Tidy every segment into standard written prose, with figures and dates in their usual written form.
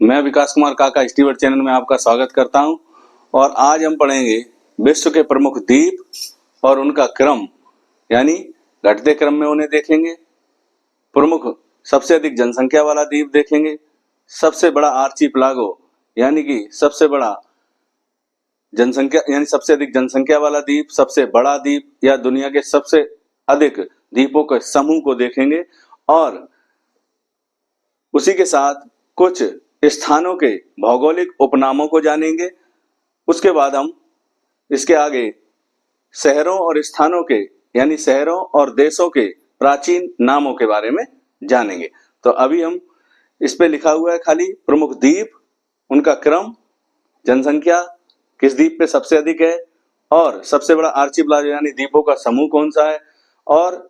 मैं विकास कुमार काका Stewart channel में आपका स्वागत करता हूं और आज हम पढ़ेंगे विश्व के प्रमुख द्वीप और उनका क्रम, यानी घटते क्रम में उन्हें देखेंगे। प्रमुख सबसे अधिक जनसंख्या वाला द्वीप देखेंगे, सबसे बड़ा आर्चीपिलागो यानी कि सबसे बड़ा जनसंख्या यानी सबसे अधिक जनसंख्या वाला द्वीप, सबसे बड़ा द्वीप या दुनिया के सबसे अधिक द्वीपों के समूह को देखेंगे और उसी के साथ कुछ स्थानों के भौगोलिक उपनामों को जानेंगे। उसके बाद हम इसके आगे शहरों और स्थानों के यानी शहरों और देशों के प्राचीन नामों के बारे में जानेंगे। तो अभी हम इस पे लिखा हुआ है खाली प्रमुख द्वीप, उनका क्रम, जनसंख्या किस द्वीप पे सबसे अधिक है और सबसे बड़ा आर्चीपिलागो यानी द्वीपों का समूह कौन सा है और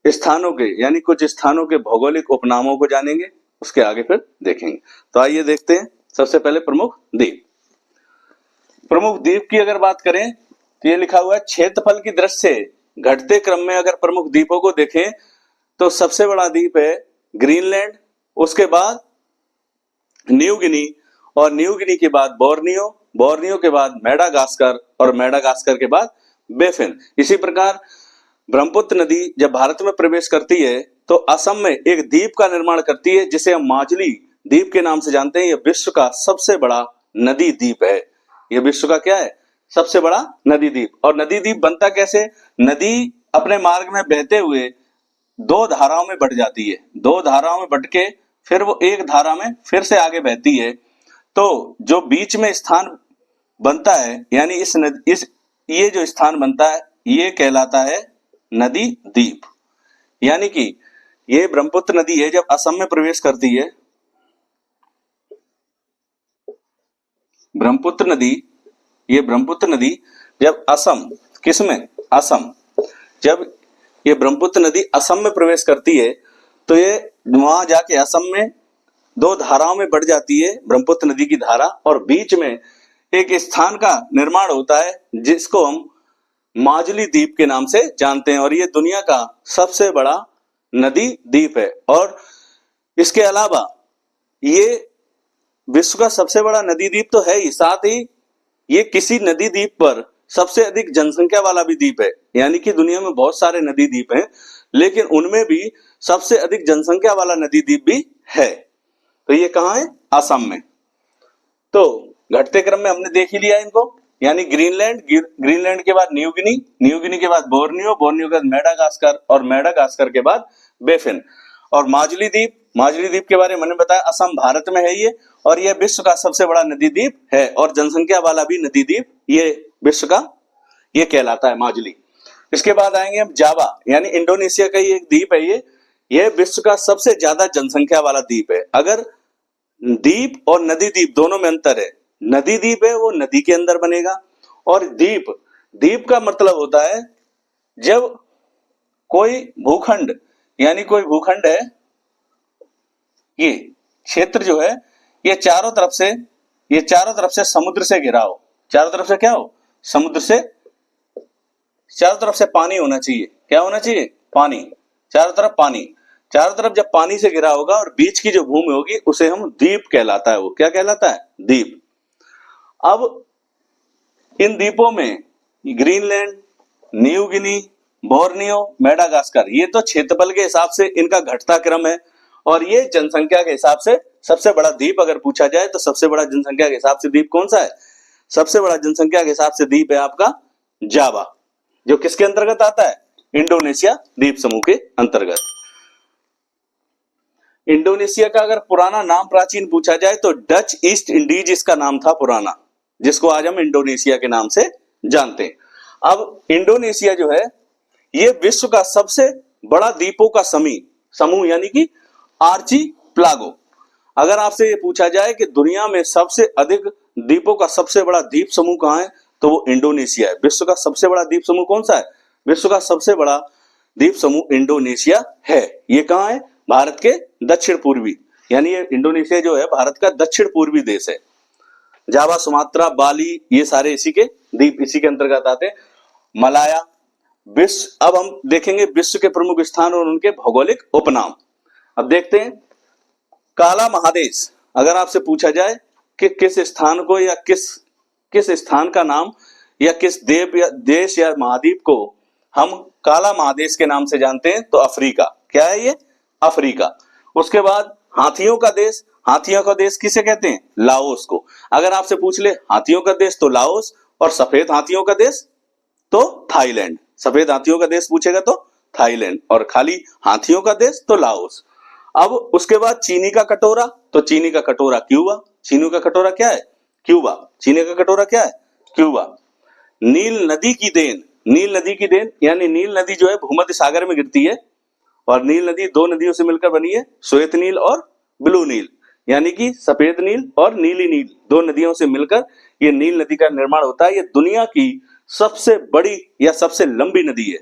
स्थानों के यानी कुछ स्थानों के भौगोलिक उपनामों को जानेंगे। उसके आगे फिर देखेंगे। तो आइए देखते हैं। सबसे पहले प्रमुख द्वीप। प्रमुख द्वीप की अगर बात करें तो ये लिखा हुआ है क्षेत्रफल की दृष्टि से घटते क्रम में अगर प्रमुख द्वीपों को देखें तो सबसे बड़ा द्वीप है ग्रीनलैंड, उसके बाद न्यू गिनी और न्यू गिनी के बाद बोर्नियो, बोर्नियो के बाद मेडागास्कर और मेडागास्कर के बाद बेफिन। इसी प्रकार ब्रह्मपुत्र नदी जब भारत में प्रवेश करती है तो असम में एक द्वीप का निर्माण करती है जिसे हम माजुली द्वीप के नाम से जानते हैं। यह विश्व का सबसे बड़ा नदी द्वीप है। यह विश्व का क्या है? सबसे बड़ा नदी द्वीप। और नदी द्वीप बनता कैसे? नदी अपने मार्ग में बहते हुए दो धाराओं में बट जाती है, दो धाराओं में बट के फिर वो एक धारा में फिर से आगे बहती है। तो जो बीच में स्थान बनता है यानी ये जो स्थान बनता है ये कहलाता है नदी द्वीप। यानी कि ये ब्रह्मपुत्र नदी है जब असम में प्रवेश करती है, ब्रह्मपुत्र नदी जब असम किसमें असम जब ये ब्रह्मपुत्र नदी असम में प्रवेश करती है तो ये वहां जाके असम में दो धाराओं में बढ़ जाती है, ब्रह्मपुत्र नदी की धारा, और बीच में एक स्थान का निर्माण होता है जिसको हम माजुली द्वीप के नाम से जानते हैं। और ये दुनिया का सबसे बड़ा नदी द्वीप है। और इसके अलावा ये विश्व का सबसे बड़ा नदी द्वीप तो है ही, साथ ही ये किसी नदी द्वीप पर सबसे अधिक जनसंख्या वाला भी द्वीप है। यानी कि दुनिया में बहुत सारे नदी द्वीप हैं लेकिन उनमें भी सबसे अधिक जनसंख्या वाला नदी द्वीप भी है। तो ये कहाँ है? असम में। तो घटते क्रम में हमने देख ही लिया इनको, यानी ग्रीनलैंड के बाद न्यू गिनी के बाद बोर्नियो के बाद मेडागास्कर और मेडागास्कर के बाद बेफिन। और माजुली द्वीप के बारे में मैंने बताया, असम भारत में है ये, और यह विश्व का सबसे बड़ा नदी द्वीप है और जनसंख्या वाला भी नदी द्वीप ये विश्व का ये कहलाता है माजुली। इसके बाद आएंगे हम जावा, यानी इंडोनेशिया का ही एक द्वीप है ये विश्व का सबसे ज्यादा जनसंख्या वाला द्वीप है। अगर द्वीप और नदी द्वीप दोनों में अंतर है, नदी द्वीप है वो नदी के अंदर बनेगा और द्वीप का मतलब होता है जब कोई भूखंड यानी कोई भूखंड है, ये क्षेत्र जो है ये चारों तरफ से समुद्र से घिरा हो, चारों तरफ से क्या हो? समुद्र से, चारों तरफ से पानी होना चाहिए। क्या होना चाहिए? पानी, चारों तरफ जब पानी से घिरा होगा और बीच की जो भूमि होगी उसे हम द्वीप कहलाता है। वो क्या कहलाता है? द्वीप। अब इन द्वीपों में Greenland, New Guinea, Borneo, Madagascar, ये तो क्षेत्रफल के हिसाब से इनका घटता क्रम है और ये जनसंख्या के हिसाब से सबसे बड़ा द्वीप अगर पूछा जाए तो सबसे बड़ा जनसंख्या के हिसाब से द्वीप कौन सा है? सबसे बड़ा जनसंख्या के हिसाब से द्वीप है आपका जावा, जो किसके अंतर्गत आता है? इंडोनेशिया द्वीप समूह के अंतर्गत। इंडोनेशिया का अगर पुराना नाम प्राचीन पूछा जाए तो डच ईस्ट इंडीज इसका नाम था पुराना, जिसको आज हम इंडोनेशिया के नाम से जानते हैं। अब इंडोनेशिया जो है ये विश्व का सबसे बड़ा द्वीपों का समूह यानी कि आर्चीपिलागो। अगर आपसे ये पूछा जाए कि दुनिया में सबसे अधिक द्वीपों का सबसे बड़ा द्वीप समूह कहाँ है तो वो इंडोनेशिया है। विश्व का सबसे बड़ा द्वीप समूह कौन सा है? विश्व का सबसे बड़ा द्वीप समूह इंडोनेशिया है। ये कहाँ है? भारत के दक्षिण पूर्वी, यानी ये इंडोनेशिया जो है भारत का दक्षिण पूर्वी देश है। जावा, सुमात्रा, बाली, ये सारे इसी के द्वीप इसी के अंतर्गत आते हैं। मलाया, अब हम देखेंगे विश्व के प्रमुख स्थान और उनके भौगोलिक उपनाम। अब देखते हैं। काला महादेश, अगर आपसे पूछा जाए कि किस स्थान को या किस स्थान का नाम या किस देव या देश या महाद्वीप को हम काला महादेश के नाम से जानते हैं, तो अफ्रीका। क्या है ये? अफ्रीका। उसके बाद हाथियों का देश, हाथियों का देश किसे कहते हैं? लाओस को। अगर आपसे पूछ ले हाथियों का देश तो लाओस, और सफेद हाथियों का देश तो थाईलैंड। सफेद हाथियों का देश पूछेगा तो थाईलैंड, और खाली हाथियों का देश तो लाओस। अब उसके बाद चीनी का कटोरा, तो चीनी का कटोरा क्यूबा। चीनी का कटोरा क्या है? क्यूबा। चीनी का कटोरा क्या है? क्यूबा। नील नदी की देन, नील नदी की देन यानी नील नदी जो है भूमध्य सागर में गिरती है, और नील नदी दो नदियों से मिलकर बनी है, श्वेत नील और ब्लू नील, यानी कि सफेद नील और नीली नील, दो नदियों से मिलकर ये नील नदी का निर्माण होता है। ये दुनिया की सबसे बड़ी या सबसे लंबी नदी है।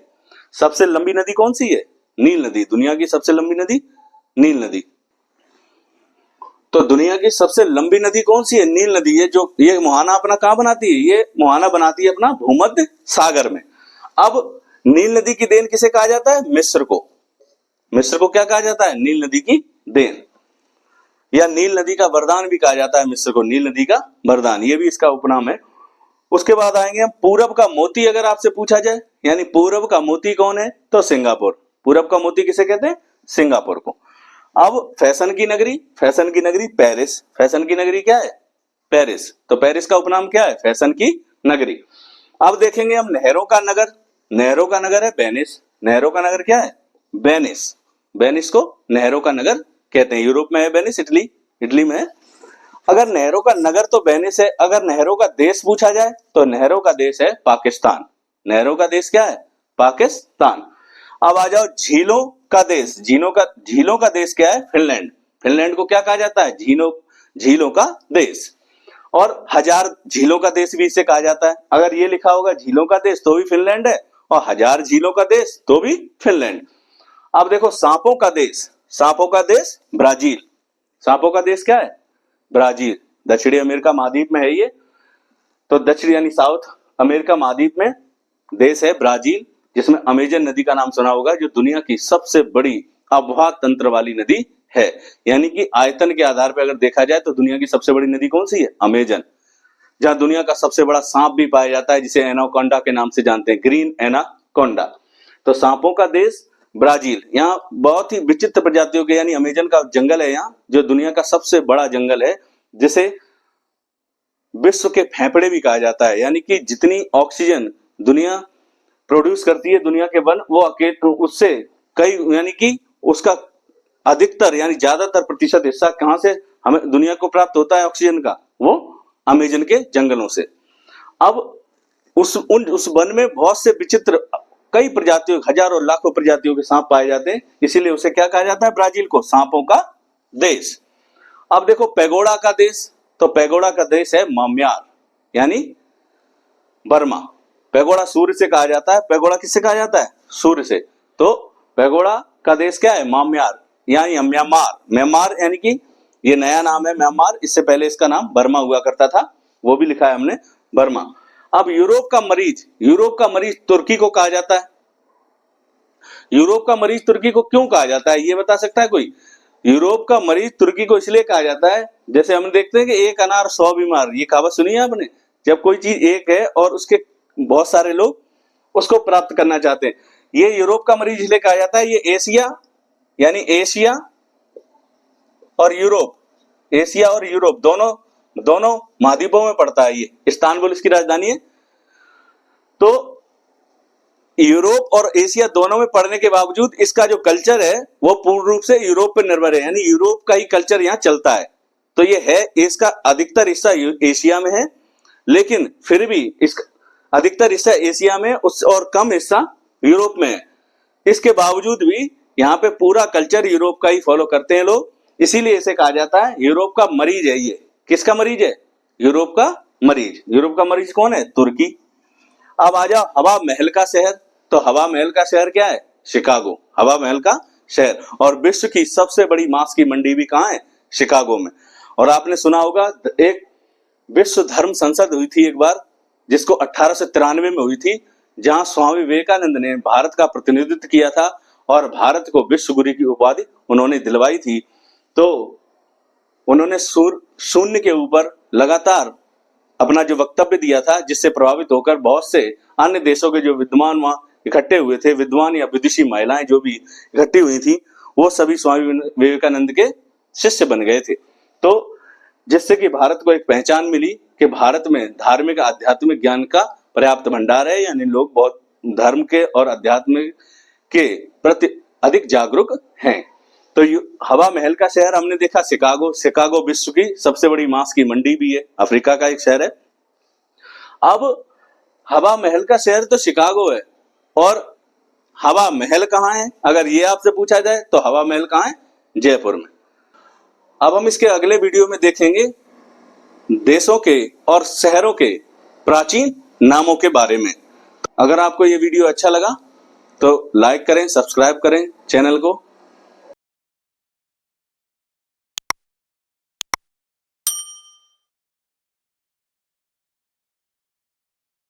सबसे लंबी नदी कौन सी है? नील नदी। दुनिया की सबसे लंबी नदी नील नदी। तो दुनिया की सबसे लंबी नदी कौन सी है? नील नदी है। जो ये मुहाना अपना कहां बनाती है? ये मुहाना बनाती है अपना भूमध्य सागर में। अब नील नदी की देन किसे कहा जाता है? मिस्र को। मिस्र को क्या कहा जाता है? नील नदी की देन, या नील नदी का वरदान भी कहा जाता है मिस्र को। नील नदी का वरदान, ये भी इसका उपनाम है। उसके बाद आएंगे हम पूरब का मोती। अगर आपसे पूछा जाए यानी पूरब का मोती कौन है, तो सिंगापुर। पूरब का मोती किसे कहते हैं? सिंगापुर को। अब फैशन की नगरी, फैशन की नगरी पेरिस। फैशन की नगरी क्या है? पेरिस। तो पेरिस का उपनाम क्या है? फैशन की नगरी। अब देखेंगे हम नहरों का नगर। नहरों का नगर है वेनिस। नहरों का नगर क्या है? वेनिस। वेनिस को नहरों का नगर कहते हैं। यूरोप में है वेनिस, इटली, इटली में है। अगर नहरों का नगर तो वेनिस है। अगर नहरों का देश पूछा जाए तो नहरों का देश है पाकिस्तान। नहरों का देश क्या है? पाकिस्तान। अब आ जाओ झीलों का देश। झीलों का देश क्या है? फिनलैंड। फिनलैंड को क्या कहा जाता है? झीलों का देश। और हजार झीलों का देश भी इसे कहा जाता है। अगर ये लिखा होगा झीलों का देश तो भी फिनलैंड है, और हजार झीलों का देश तो भी फिनलैंड। अब देखो सांपों का देश। सांपों का देश ब्राजील। सांपों का देश क्या है? ब्राजील। दक्षिणी अमेरिका महाद्वीप में है ये। तो दक्षिण यानी साउथ अमेरिका महाद्वीप में देश है ब्राजील, जिसमें अमेजन नदी का नाम सुना होगा, जो दुनिया की सबसे बड़ी आबोहवा तंत्र वाली नदी है। यानी कि आयतन के आधार पर अगर देखा जाए तो दुनिया की सबसे बड़ी नदी कौन सी है? अमेजन। जहां दुनिया का सबसे बड़ा सांप भी पाया जाता है, जिसे एनाकोंडा के नाम से जानते हैं, ग्रीन एनाकोंडा। तो सांपों का देश ब्राजील। यहाँ बहुत ही विचित्र प्रजातियों के यानी अमेजन का जंगल है यहाँ, जो दुनिया का सबसे बड़ा जंगल है, जिसे विश्व के फेफड़े भी कहा जाता है। यानी कि जितनी ऑक्सीजन दुनिया प्रोड्यूस करती है, दुनिया के वन, वो उससे कई यानी कि उसका अधिकतर यानी ज्यादातर प्रतिशत हिस्सा कहां से हमें दुनिया को प्राप्त होता है ऑक्सीजन का? वो अमेजन के जंगलों से। अब उस वन में बहुत से विचित्र कई प्रजातियों, हजारों लाखों प्रजातियों के सांप पाए जाते हैं, इसीलिए उसे क्या कहा जाता है? ब्राजील को सांपों का देश। अब देखो पैगोडा का देश। तो पैगोडा का देश है म्यांमार, यानी बर्मा। पैगोडा सूर्य से कहा जाता है। पैगोडा किससे कहा जाता है? सूर्य से। तो पैगोडा का देश क्या है? म्यांमार, यानी म्यांमार। म्यांमार यानी कि ये नया नाम है म्यांमार, इससे पहले इसका नाम बर्मा हुआ करता था, वो भी लिखा है हमने बर्मा। अब यूरोप का मरीज, यूरोप का मरीज तुर्की को कहा जाता है। यूरोप का मरीज तुर्की को क्यों कहा जाता है, ये बता सकता है कोई? यूरोप का मरीज तुर्की को इसलिए कहा जाता है, जैसे हम देखते हैं कि एक अनार 100 बीमार, ये कहावत सुनी है आपने? जब कोई चीज एक है और उसके बहुत सारे लोग उसको प्राप्त करना चाहते हैं, ये यूरोप का मरीज इसलिए कहा जाता है। ये एशिया यानी एशिया और यूरोप, एशिया और यूरोप दोनों महाद्वीपों में पड़ता है। ये इस्तांबुल इसकी राजधानी है। तो यूरोप और एशिया दोनों में पड़ने के बावजूद इसका जो कल्चर है वो पूर्ण रूप से यूरोप पर निर्भर है, यानी यूरोप का ही कल्चर यहाँ चलता है। तो ये है, इसका अधिकतर हिस्सा एशिया में है, लेकिन फिर भी इसका अधिकतर हिस्सा एशिया में और कम हिस्सा यूरोप में है। इसके बावजूद भी यहाँ पे पूरा कल्चर यूरोप का ही फॉलो करते हैं लोग, इसीलिए इसे कहा जाता है यूरोप का मरीज है। ये किसका मरीज है? यूरोप का मरीज। यूरोप का मरीज कौन है? तुर्की। अब आ जाओ हवा महल का शहर। तो हवा महल का शहर क्या है? शिकागो। हवा महल का शहर। और विश्व की सबसे बड़ी मांस की मंडी भी कहां है? शिकागो में। और आपने सुना होगा एक विश्व धर्म संसद हुई थी एक बार, जिसको 1893 में हुई थी, जहां स्वामी विवेकानंद ने भारत का प्रतिनिधित्व किया था और भारत को विश्व गुरु की उपाधि उन्होंने दिलवाई थी। तो उन्होंने शून्य के ऊपर लगातार अपना जो वक्तव्य दिया था, जिससे प्रभावित होकर बहुत से अन्य देशों के जो विद्वान वहां इकट्ठे हुए थे, विद्वान या विदुषी महिलाएं जो भी इकट्ठी हुई थी, वो सभी स्वामी विवेकानंद के शिष्य बन गए थे। तो जिससे कि भारत को एक पहचान मिली कि भारत में धार्मिक आध्यात्मिक ज्ञान का पर्याप्त भंडार है, यानी लोग बहुत धर्म के और अध्यात्म के प्रति अधिक जागरूक हैं। तो हवा महल का शहर हमने देखा शिकागो। शिकागो विश्व की सबसे बड़ी मांस की मंडी भी है, अफ्रीका का एक शहर है। अब हवा महल का शहर तो शिकागो है, और हवा महल कहाँ है अगर ये आपसे पूछा जाए तो हवा महल कहाँ है? जयपुर में। अब हम इसके अगले वीडियो में देखेंगे देशों के और शहरों के प्राचीन नामों के बारे में। अगर आपको ये वीडियो अच्छा लगा तो लाइक करें, सब्सक्राइब करें चैनल को।